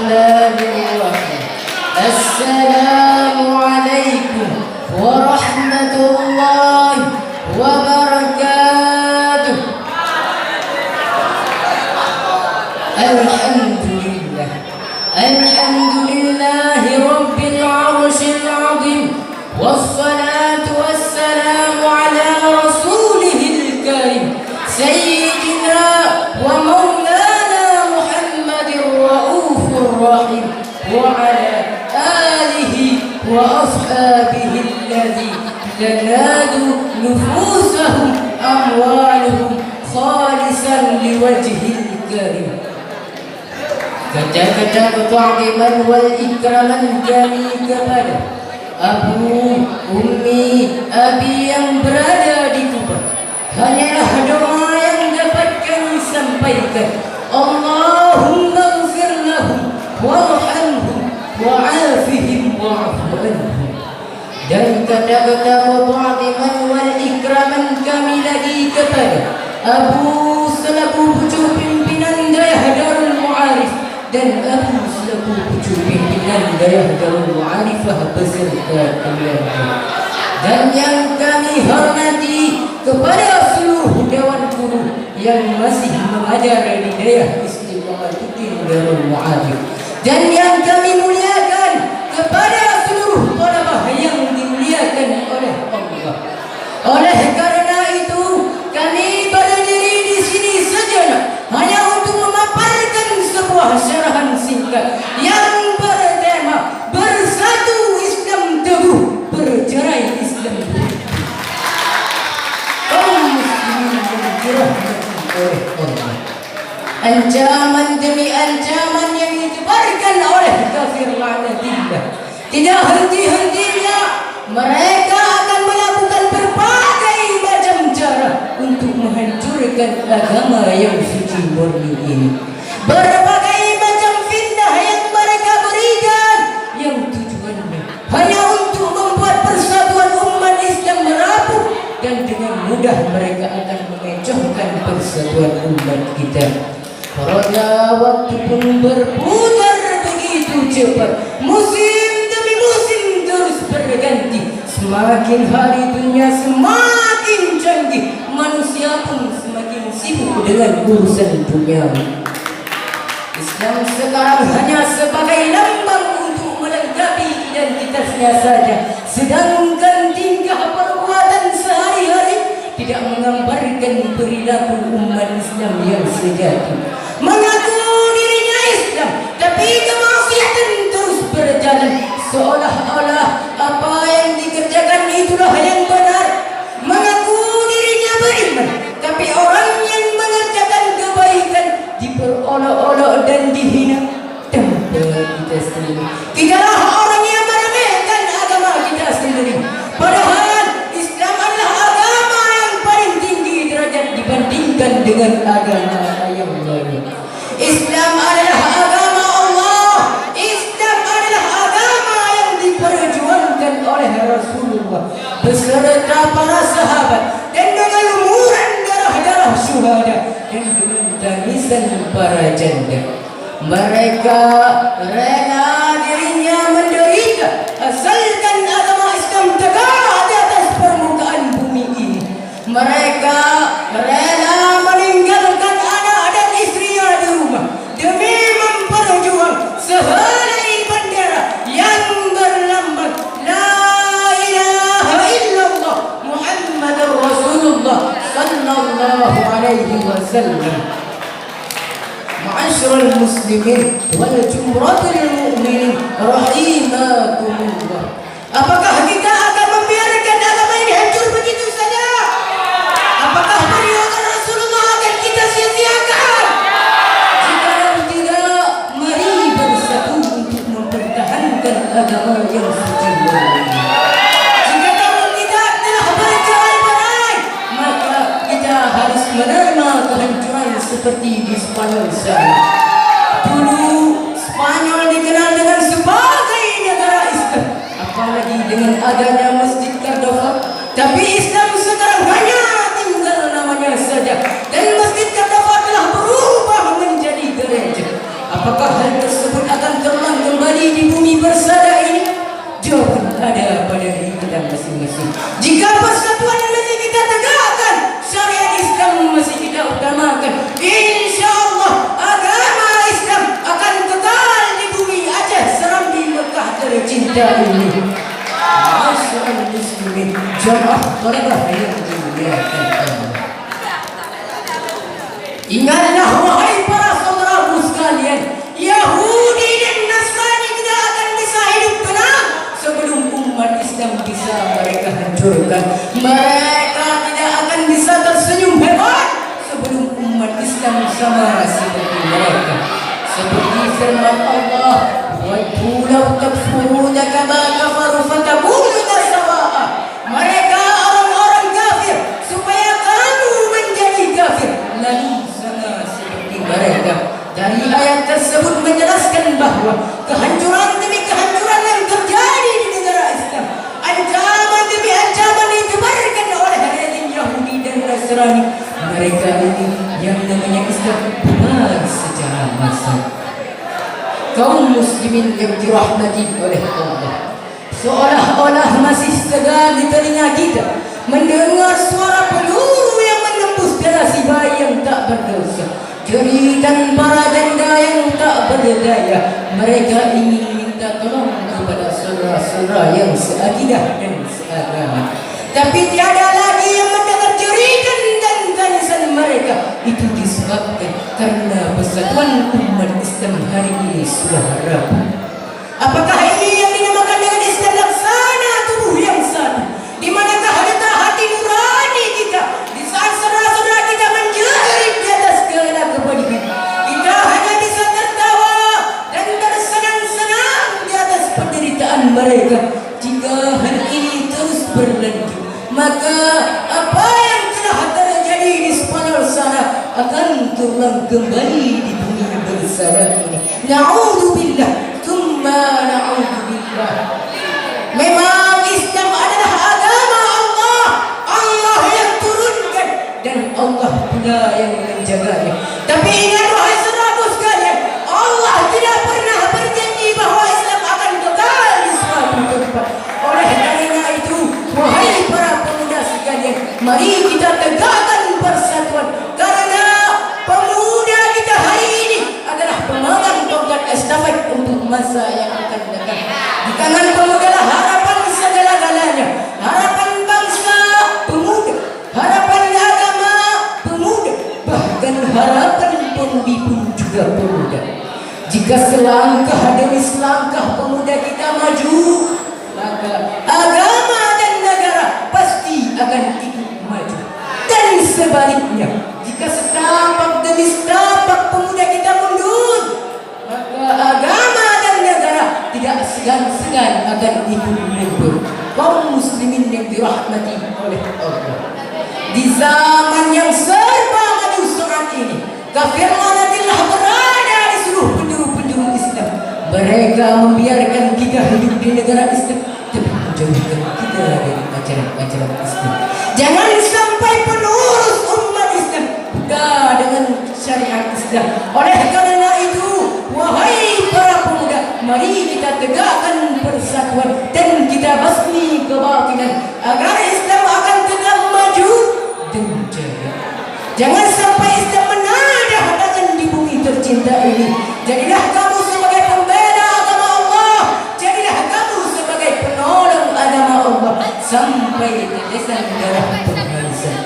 الرحمن الرحيم. السلام عليكم ورحمة الله وبركاته. الحمد لله رب العرش العظيم، والصلاة والسلام على رسوله الكريم سيدنا ومولانا محمد الرؤوف الرحيم، وعلى آله وأصحابه الذين تنادوا نفوسهم أموالهم خالصا لوجهه الكريم. Kata-kata keta'ziman wal ikraman kami kepada Abu, Ummi, Abi yang berada di Kubah. Hanyalah doa yang dapat kami sampaikan. Allahumma ighfir lahum warhamhum wa'afihim wa'fu anhum. Dan kata-kata keta'ziman wal ikraman kami lagi kepada Abu selaku pucuk pimpinan Dayah Darul Mu'arif dan Abu selaku pucuk pimpinan Dayah Darul Mu'arifah beserta keluarga. Dan yang kami hormati kepada seluruh dewan guru yang masih mengajar di Dayah Istiqamatul Darul Mu'arif. Dan yang kami muliakan kepada seluruh talabah yang dimuliakan oleh Allah. Oleh karena itu kami berdiri di sini sejenak hanya untuk memaparkan sebuah syarahan singkat yang bertema Bersatu Islam Teguh, Bercerai Islam Teguh. Kaum muslimin yang dirahmati oleh Allah, ancaman demi ancaman yang ditebarkan oleh kafir la'natillah tidak henti-hentinya. Mereka akan melakukan berbagai macam cara untuk menghancurkan agama yang suci murni ini. Berbagai macam fitnah yang mereka berikan, yang tujuannya hanya untuk membuat persatuan umat Islam merapuh, dan dengan mudah mereka akan mengecohkan persatuan umat kita. Roda waktu pun berputar begitu cepat, musim demi musim terus berganti. Semakin hari dunia semakin canggih, manusia pun semakin sibuk dengan urusan duniawi. Islam sekarang hanya sebagai lambang untuk melengkapi identitasnya saja, sedangkan tingkah perbuatan sehari-hari tidak menggambarkan perilaku umat Islam yang sejati. Mengaku dirinya Islam, tapi kemaksiatan terus berjalan, seolah-olah apa yang dikerjakan itulah yang benar. Mengaku dirinya beriman, tapi orang yang mengerjakan kebaikan diperolok-olok dan dihina. Tanpa kita sendiri, kitalah orang yang meremehkan agama kita sendiri. Padahal Islam adalah agama yang paling tinggi derajat dibandingkan dengan agama yang lain. Islam adalah agama Allah. Islam adalah agama yang diperjuangkan oleh Rasulullah beserta para sahabat, dan dengan lumuran darah-darah syuhada, dan dengan tangisan para janda. Mereka rela dirinya menderita asalkan agama Islam tegak di atas permukaan bumi ini. Mereka rela meninggalkan anak dan istrinya di rumah demi memperjuang sehelai bendera yang berlambang La ilaha illallah Muhammadur Rasulullah sallallahu alaihi wasallam. Ma'asyiral muslimin wal jumratul mu'minin rahimakumullah. Apakah kita akan membiarkan agama ini hancur begitu saja? Apakah perjuangan Rasulullah akan kita sia-siakan? Jika tidak, mari bersatu untuk mempertahankan agama yang suci ini. Jika kamu tidak telah bercerai-berai, maka kita harus menerima kehancuran seperti di Spanyol sana. Dulu Spanyol dikenal dengan sebagai negara Islam, apalagi dengan adanya Masjid Cordova. Tapi Islam sekarang hanya tinggal namanya saja, dan Masjid Cordova telah berubah menjadi gereja. Apakah hal tersebut akan di bumi bersada ini? Jawaban ada pada diri kita masing-masing. Jika persatuan masih kita tegakkan, syariat Islam masih kita utamakan, insya Allah agama Islam akan kekal di bumi Aceh Serambi Mekah tercinta ini. Masyaallah muslimin, jamaah talabah yang dimuliakan Allah. Ingatlah wahai para saudaraku sekalian, Yahudi dan Nasrani tidak akan bisa hidup tenang sebelum umat Islam bisa mereka hancurkan. Mereka tidak akan bisa tersenyum hebat sebelum umat Islam sama seperti mereka. Seperti firman Allah, "Waddu law takfuruna kama kafaru fatakununa sawa'a." Mereka orang-orang kafir supaya kamu menjadi kafir lalu sama seperti mereka. Dari ayat tersebut menjelaskan bahwa kehancuran demi kehancuran yang terjadi di negara Islam, ancaman demi ancaman yang ditebarkan oleh rezim Yahudi dan Nasrani, mereka ini yang namanya Islam bubar secara massal. Kaum muslimin yang dirahmati oleh Allah, seolah-olah masih segar di telinga kita mendengar suara peluru yang menembus darah si bayi yang tak berdosa, jeritan para janda yang tak berdaya. Mereka ingin minta tolong kepada saudara-saudara yang seakidah dan seagama, tapi tiada lagi yang mendengar jeritan dan tangisan mereka. Itu disebabkan karena persatuan umat Islam hari ini sudah rapuh. Apakah ini yang dinamakan dengan Islam laksana tubuh yang satu? Di manakah letak hati nurani kita di saat saudara-saudara kita menjerit di atas segala kebaikan? Kita hanya bisa tertawa dan bersenang-senang di atas penderitaan mereka. Jika hal ini terus berlanjut, maka apa yang telah terjadi di Spanyol sana akan terulang kembali di bumi bersada ini. Na'udzubillah, tsumma na'udzubillah. Memang Islam adalah agama Allah, Allah yang turunkan dan Allah pula yang menjaganya. Tapi ingat wahai saudaraku sekalian, Allah tidak pernah berjanji bahawa Islam akan kekal di suatu tempat. Oleh karena itu, wahai para pemuda sekalian, mari kita tegakkan persatuan, karena pemuda kita hari ini adalah pemegang tongkat estafet untuk masa yang akan datang. Di tangan pemuda lah harapan segala-galanya, harapan bangsa pemuda, harapan agama pemuda, bahkan harapan pemudi pun juga pemuda. Jika selangkah demi selangkah pemuda kita maju, maka agama dan negara pasti akan ikut maju. Dan sebaliknya, jika setapak demi setapak pemuda kita mundur, maka agama dan negara tidak segan-segan akan ikut mundur. Kaum muslimin yang dirahmati oleh Allah, di zaman yang serba maju saat ini, kafir telah berada di seluruh penjuru-penjuru Islam. Mereka membiarkan kita hidup di negara Islam, tapi menjauhkan kita dari ajaran-ajaran Islam. Jangan sampai penerus umat Islam bukan dengan syariat Islam. Oleh karena itu, wahai para pemuda, mari kita tegakkan persatuan dan kita basmi kebatilan agar Islam akan tegak maju dan jaya. Jangan sampai Islam menadah tangan di bumi tercinta ini. Jadilah kamu sebagai pembela agama Allah, jadilah kamu sebagai penolong agama Allah sampai tetesan darah penghabisan.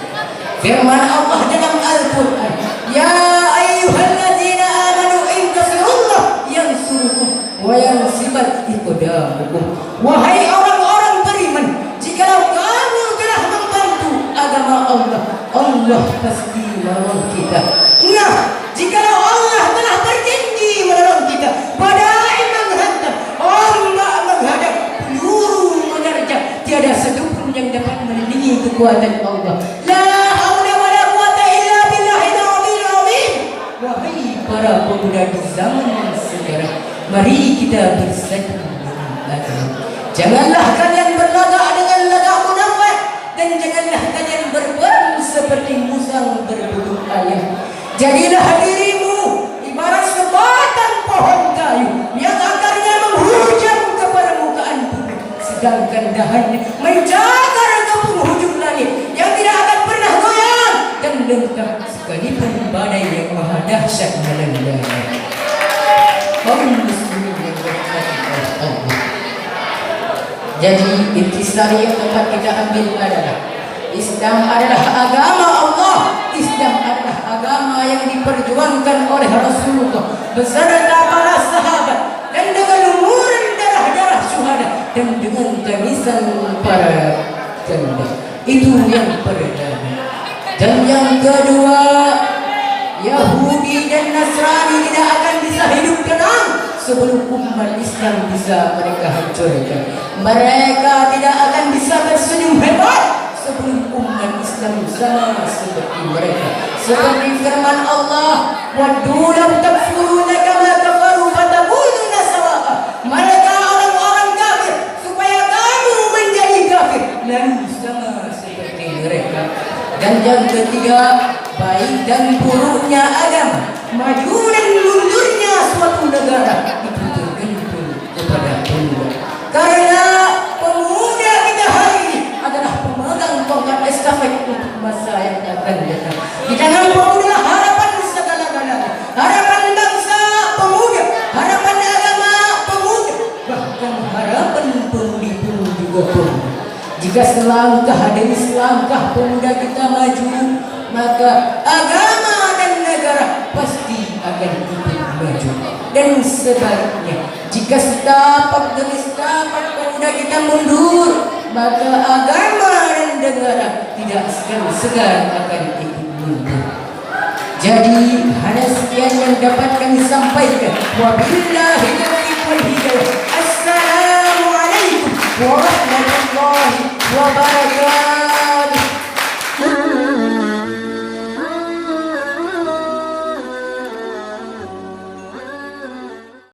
Firman Allah dalam Al-Quran, "Ya ayyuhalladzina amanu intasirullah yansurukum wa yansibat iqdamakum." Wahai orang-orang beriman, jikalau kamu telah membantu agama Allah, Allah pasti menolong kita. Nah, jikalau Allah telah berjanji menolong kita, badai menghantam, ombak menghadap, peluru menerjang, tiada satupun yang dapat melindungi kekuatan Allah. La haula wala quwata illa billahil azim. Wahai para pemuda di zaman sekarang, mari kita bersatu dengan agama. Janganlah kalian berlagak dengan lagak munafik, dan janganlah kalian berbuat seperti musang berbulu ayam. Jadilah dirimu ibarat sebatang pohon kayu yang akarnya menghujam maha dahsyat Belanda. Kaum muslimin yang dirahmati oleh Allah. Jadi intisari yang dapat kita ambil adalah Islam adalah agama Allah. Islam adalah agama yang diperjuangkan oleh Rasulullah beserta para sahabat, dan dengan umuran darah-darah syuhada, dan dengan tangisan para janda. Itu yang pertama. Dan yang kedua, Yahudi dan Nasrani tidak akan bisa hidup tenang sebelum umat Islam bisa mereka hancurkan. Mereka tidak akan bisa tersenyum hebat sebelum umat Islam sama seperti mereka. Seperti firman Allah, "Waddu law takfuruna kama kafaru fatakununa sawa'a." Mereka orang-orang kafir supaya kamu menjadi kafir lalu sama seperti mereka. Dan yang ketiga, baik dan buruknya agama, maju dan mundurnya suatu negara itu tergantung kepada pemuda. Karena pemuda kita hari ini adalah pemegang tongkat estafet untuk masa yang akan datang. Di tangan pemuda harapan segala-galanya, harapan bangsa pemuda, harapan agama pemuda, bahkan harapan pemudi pun juga pemuda. Jika selangkah demi selangkah pemuda kita maju, maka agama dan negara pasti akan ikut maju. Dan sebaliknya, jika setapak demi setapak pemuda kita mundur, maka agama dan negara tidak segan-segan akan ikut mundur. Jadi hanya sekian yang dapat kami sampaikan. Wabillahi taufiq wal hidayah. Assalamualaikum warahmatullahi wabarakatuh.